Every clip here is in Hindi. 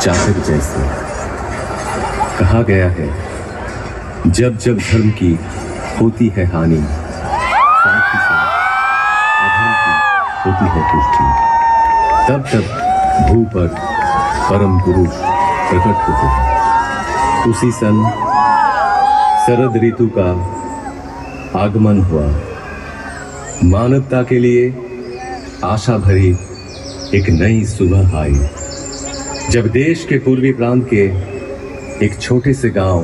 चादर जैसे। कहा गया है जब जब धर्म की होती है हानि, साथ ही साथ अधर्म की होती है पुष्टि, तब तब भू पर परम पुरुष प्रकट होते हैं। उसी सन शरद ऋतु का आगमन हुआ। मानवता के लिए आशा भरी एक नई सुबह आई, जब देश के पूर्वी प्रांत के एक छोटे से गांव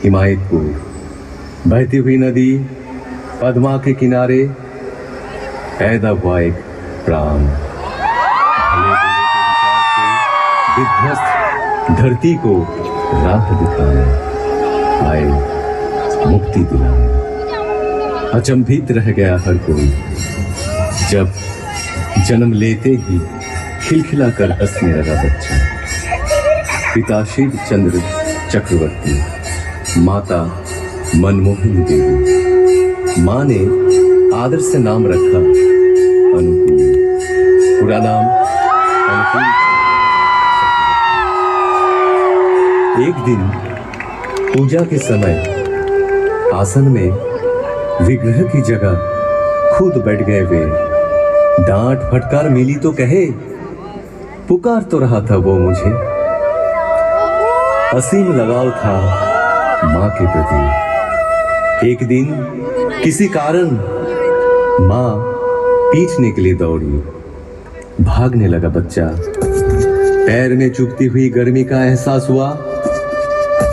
हिमायतपुर, बहती हुई नदी पद्मा के किनारे पैदा हुआ एक प्राण। भले बुरे के विचार से विध्वस्त धरती को राह दिखाने आए, मुक्ति दिलाने। अचंभित रह गया हर कोई जब जन्म लेते ही खिलखिला कर हंसने लगा बच्चा। पिता शिव चंद्र चक्रवर्ती, माता मनमोहन देवी। माँ ने आदर से नाम रखा अनुकूल, पूरा नाम अनुकूल। एक दिन पूजा के समय आसन में विग्रह की जगह खुद बैठ गए वे। डांट फटकार मिली तो कहे, पुकार तो रहा था वो मुझे। असीम लगाव था माँ के प्रति। एक दिन किसी कारण माँ पीटने के लिए दौड़ी। भागने लगा बच्चा। पैर में चुभती हुई गर्मी का एहसास हुआ।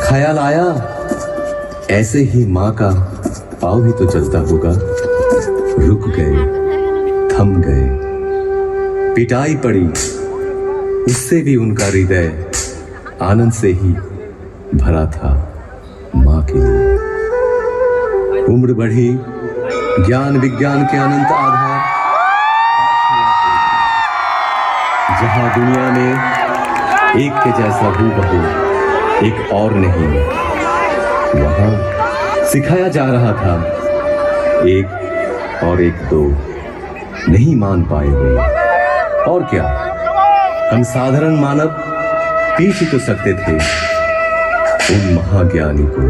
ख्याल आया, ऐसे ही माँ का पाँव भी तो चलता होगा। रुक गए, थम गए। पिटाई पड़ी, उससे भी उनका हृदय आनंद से ही भरा था माँ के लिए। उम्र बढ़ी, ज्ञान विज्ञान के अनंत आधार, जहां दुनिया में एक के जैसा हूबहू एक और नहीं, वहां सिखाया जा रहा था एक और एक दो। नहीं मान पाए वे, और क्या, हम साधारण मानव पीछ ही तो सकते थे उन महाज्ञानी को।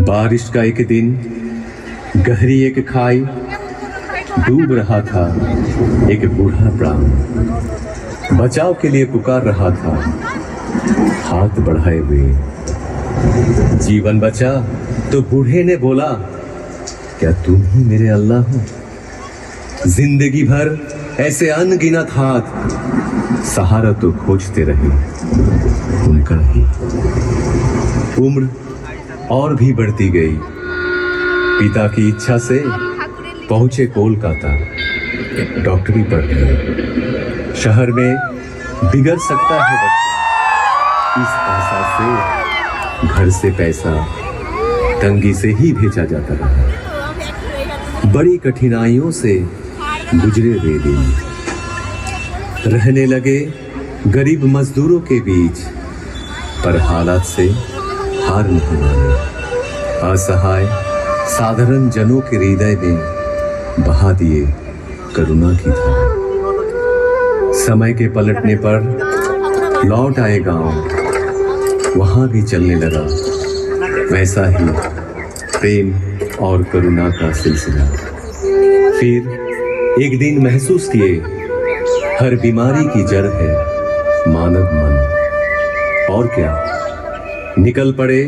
बारिश का एक दिन, गहरी एक खाई, डूब रहा था एक बूढ़ा प्राण। बचाव के लिए पुकार रहा था, हाथ बढ़ाए हुए। जीवन बचा तो बूढ़े ने बोला, क्या तुम ही मेरे अल्लाह हो? जिंदगी भर ऐसे अनगिनत हाथ सहारा तो खोजते रहे उनका ही। उम्र और भी बढ़ती गई। पिता की इच्छा से पहुंचे कोलकाता डॉक्टरी पढ़ने। शहर में बिगड़ सकता है बच्चा, इस आशा से घर से पैसा तंगी से ही भेजा जाता रहा। बड़ी कठिनाइयों से गुजरे वे दिन। रहने लगे गरीब मजदूरों के बीच, पर हालात से हार नहीं माने। असहाय साधारण जनों के हृदय में बहा दिए करुणा की धारा। समय के पलटने पर लौट आए गांव, वहां भी चलने लगा वैसा ही प्रेम और करुणा का सिलसिला। फिर एक दिन महसूस किए, हर बीमारी की जड़ है मानव मन। और क्या, निकल पड़े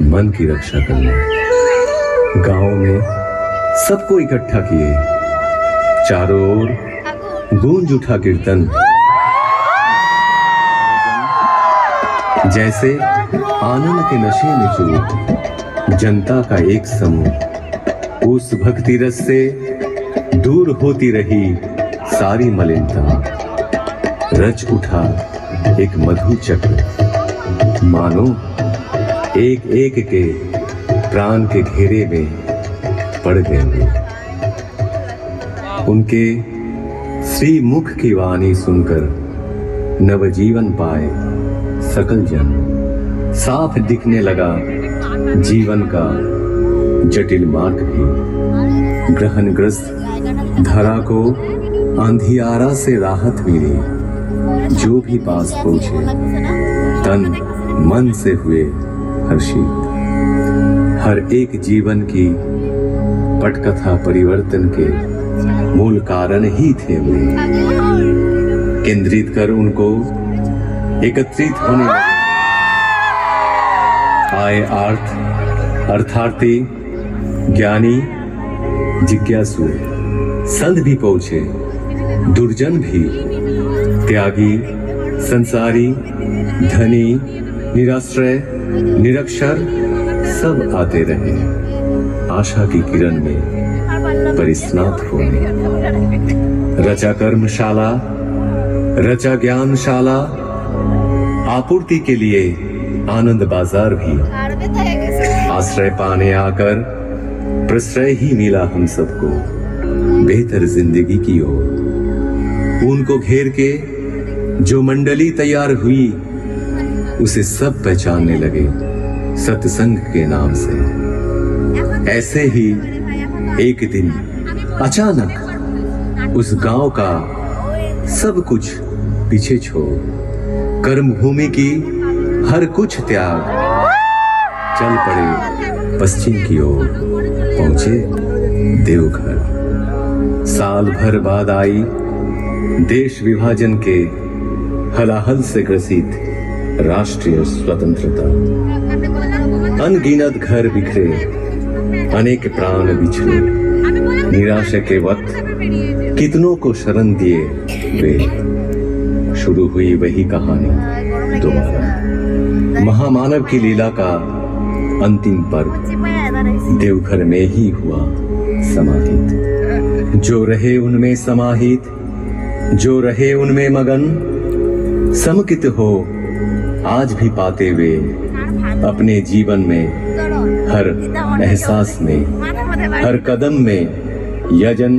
मन की रक्षा करने। गांव में सबको इकट्ठा किए, चारों ओर गूंज उठा कीर्तन। जैसे आनंद के नशे में चूर जनता का एक समूह, उस भक्ति रस से दूर होती रही सारी मलिनता। रच उठा एक मधु चक्र, मानो एक एक के प्राण के घेरे में पड़ गए वे। उनके श्री मुख की वाणी सुनकर नवजीवन पाए सकल जन। साफ दिखने लगा जीवन का जटिल मार्ग भी। ग्रहणग्रस्त धरा को अंधियारा से राहत मिली। जो जो भी पास पहुंचे तन मन से हुए हर्षित। हर एक जीवन की पटकथा परिवर्तन के मूल कारण ही थे वे। केंद्रित कर उनको एकत्रित होने लगे। आए अर्थार्थी, ज्ञानी, जिज्ञासु, संत भी पहुंचे, दुर्जन भी, त्यागी, संसारी, धनी, निराश्रय, निरक्षर सब आते रहे आशा की किरण में परिस्नात होने। रचा कर्मशाला, रचा ज्ञानशाला, आपूर्ति के लिए आनंद बाजार भी। आश्रय पाने आकर प्रश्रय ही मिला हम सबको बेहतर जिंदगी की ओर। उनको घेर के जो मंडली तैयार हुई उसे सब पहचानने लगे सत्संग के नाम से। ऐसे ही एक दिन अचानक उस गांव का सब कुछ पीछे छोड़ कर्म भूमि की हर कुछ त्याग चल पड़े पश्चिम की ओर। पहुंचे देवघर। साल भर बाद आई देश विभाजन के हलाहल से ग्रसित राष्ट्रीय स्वतंत्रता। अनगिनत घर बिखरे, अनेक प्राण बिछड़े, निराशा के वक्त कितनों को शरण दिए वे। शुरू हुई वही कहानी दोबारा। महामानव की लीला का अंतिम पर्व देवघर में ही हुआ समाहित। जो रहे उनमें समाहित, जो रहे उनमें मगन, समकित हो आज भी पाते वे अपने जीवन में हर एहसास में, हर कदम में यजन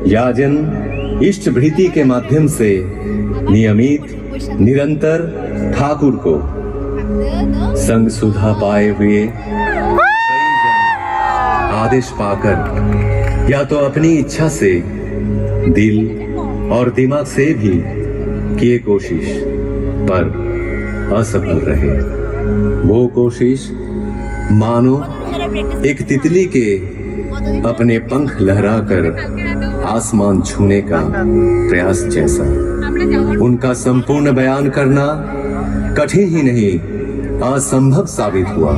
याजन इष्ट भृति के माध्यम से नियमित निरंतर ठाकुर को संग सुधा पाए हुए आदेश पाकर या तो अपनी इच्छा से दिल और दिमाग से भी किए कोशिश पर असफल रहे। वो कोशिश मानो एक तितली के अपने पंख लहराकर आसमान छूने का प्रयास जैसा। उनका संपूर्ण बयान करना कठिन ही नहीं असंभव साबित हुआ।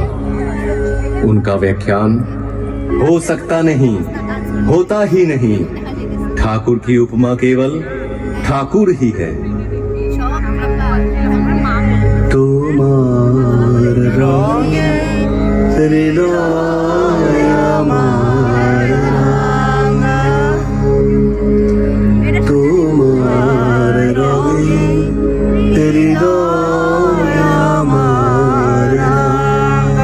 उनका व्याख्यान हो सकता नहीं, होता ही नहीं। ठाकुर की उपमा केवल ठाकुर ही है। तुम्हार रंग हृदय अमर रंग, तुम्हार रंग हृदय अमर रंग,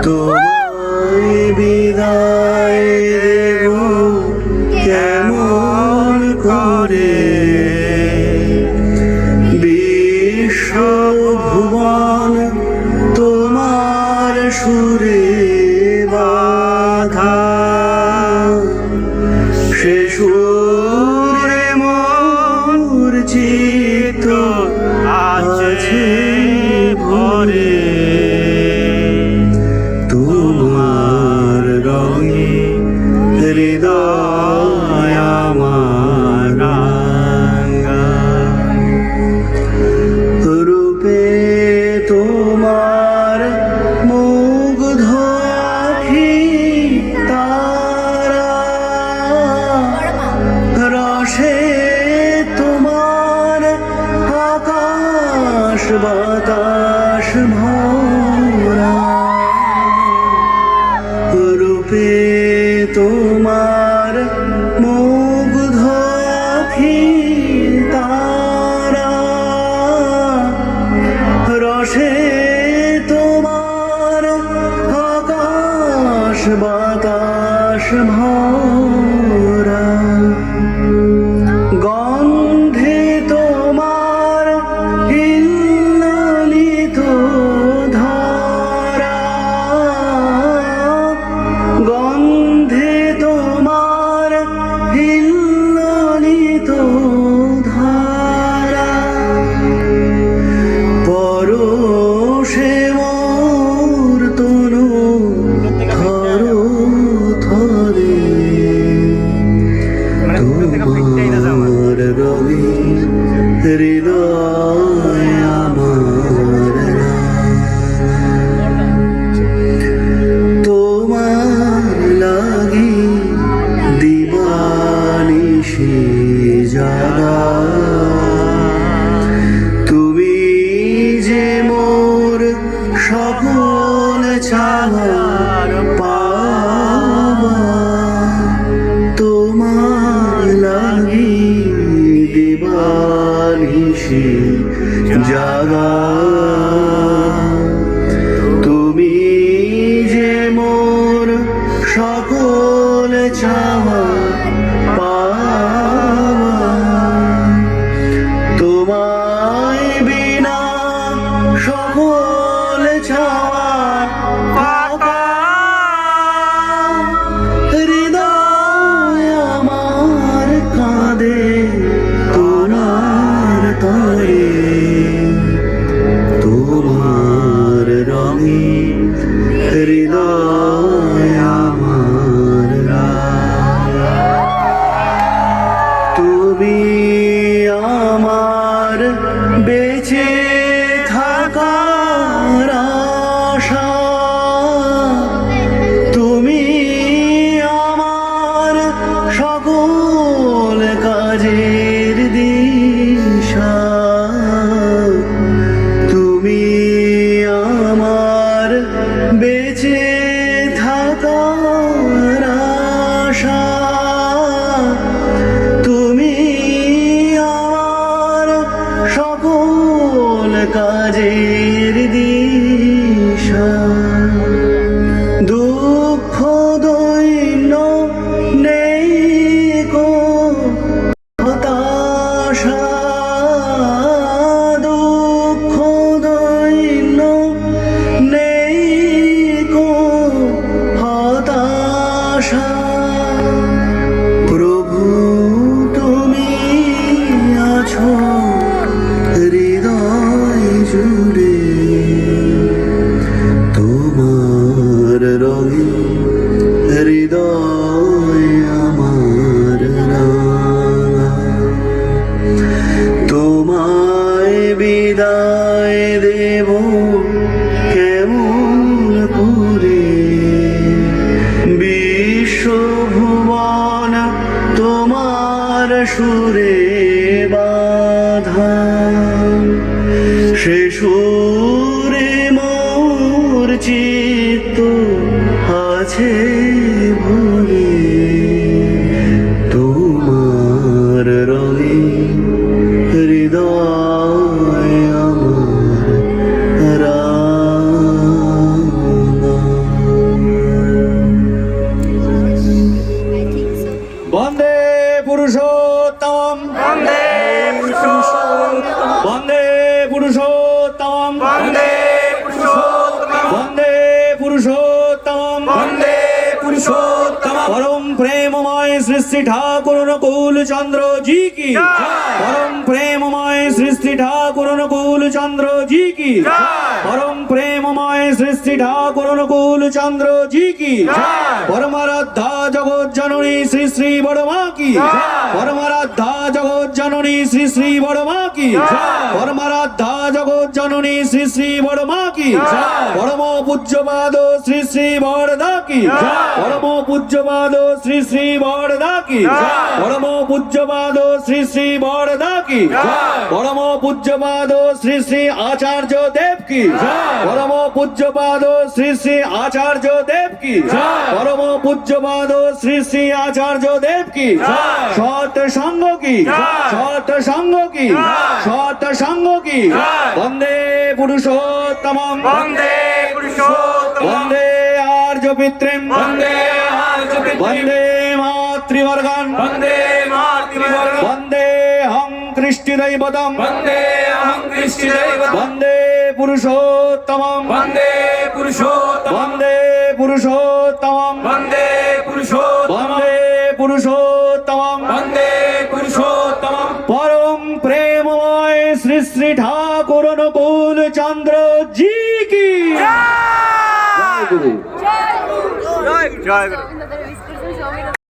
तुम्हारी বিদায় দেব কেমন করে, ভুবন তোমার সুরে বাধা, সে সুরে মোর চিত্ত আছে ভরে। তোমার রঙে হৃদয় আমার রাঙা, তোমার মুগ্ধ আখি তারা, রসে তোমার তুমি যে মোর সকল চাওয়ার পাওয়া, তোমার লাগি দিবানিশি জাগা। তুমি যে মোর সকল চাওয়া পাওয়া, তোমায় বিনা সকল চাওয়া ফাঁকা। হৃদয় আমার কাঁদে তোমার তরে, তোমার রঙে হৃদয় আমার রাঙা। তুমি আমার বেঁচে থাকার আশা, তুমি আমার সকল কাজের দিশা। তুমি আমার বেঁচে থাকার আশা, তুমি আমার সকল কাজের দিশা। দুঃখ দৈন্য নেই কো হতাশা, দুঃখ দৈন্য নেই কো হতাশা। প্রভু তুমি আছো হৃদয় জুড়ে, তোমার রঙে হৃদয় আমার রাঙা। তোমায় বিদায় দেব কেমন করে, বিশ্বভুবন তোমার সুরে বাঁধা। সে সুরে মোর চিত্ত আছে ভরে, তোমার রঙে হৃদয় আমার রাঙা। বন্দে পুরুষোত্তম, বন্দে পুরুষোত্তম, বন্দে পুরুষোত্তম, বন্দে পুরুষোত্তম, বন্দে পুরুষোত্তম, বন্দে পুরুষোত্তম। পরম প্রেমময় শ্রী শ্রী ঠাকুর অনুকূল চন্দ্র জি কি পরম প্রেমময় শ্রী শ্রী ঠাকুর অনুকূল চন্দ্র জি কি পরম প্রেমময় শ্রী শ্রী ঠাকুর অনুকূল চন্দ্র জি কি পরমারাধ্যা জগৎ জননী শ্রী শ্রী বড় মা কি পরমারাধ্যা জগৎ জননী শ্রী শ্রী বড় মা কি পরমারাধ্যা জগৎ জননী শ্রী শ্রী বড় মা কি পরম পূজ্যপাদ শ্রী শ্রী বড়দা কি পরম পূজ্যপাদ শ্রী শ্রী বড়দা কি পরম পূজ্যপাদ শ্রী শ্রী বড়দা কি পরম পূজ্যপাদ শ্রী শ্রী আচার্য দেব কি পরম পূজ্যপাদ শ্রী শ্রী আচার্য দেব কি পরম পূজ্যপাদ শ্রী শ্রী আচার্য দেব কি সৎ সঙ্গ কি সৎ সঙ্গ কি সৎ সঙ্গ কি বন্দে পুরুষোত্তমম, বন্দে পুরুষোত্তমম, বন্দে আর্য পিতৃম, বন্দে আর্য পিতৃম, বন্দে মাতৃবর্গান, বন্দে মাতৃবর্গান, বন্দে হং কৃষ্টি দৈবতম, বন্দে হং কৃষ্টি দৈবতম, বন্দে পুরুষোত্তমম, বন্দে পুরুষোত্তমম, বন্দে পুরুষোত্তমম, বন্দে পুরুষোত্তমম, বন্দে পুরুষোত্তমম, বন্দে পুরুষোত্তমম। পরম প্রেমময় শ্রী শ্রী ঠাকুর অনুকূল চন্দ্র জি কি জয় গুরু। জয় গুরু।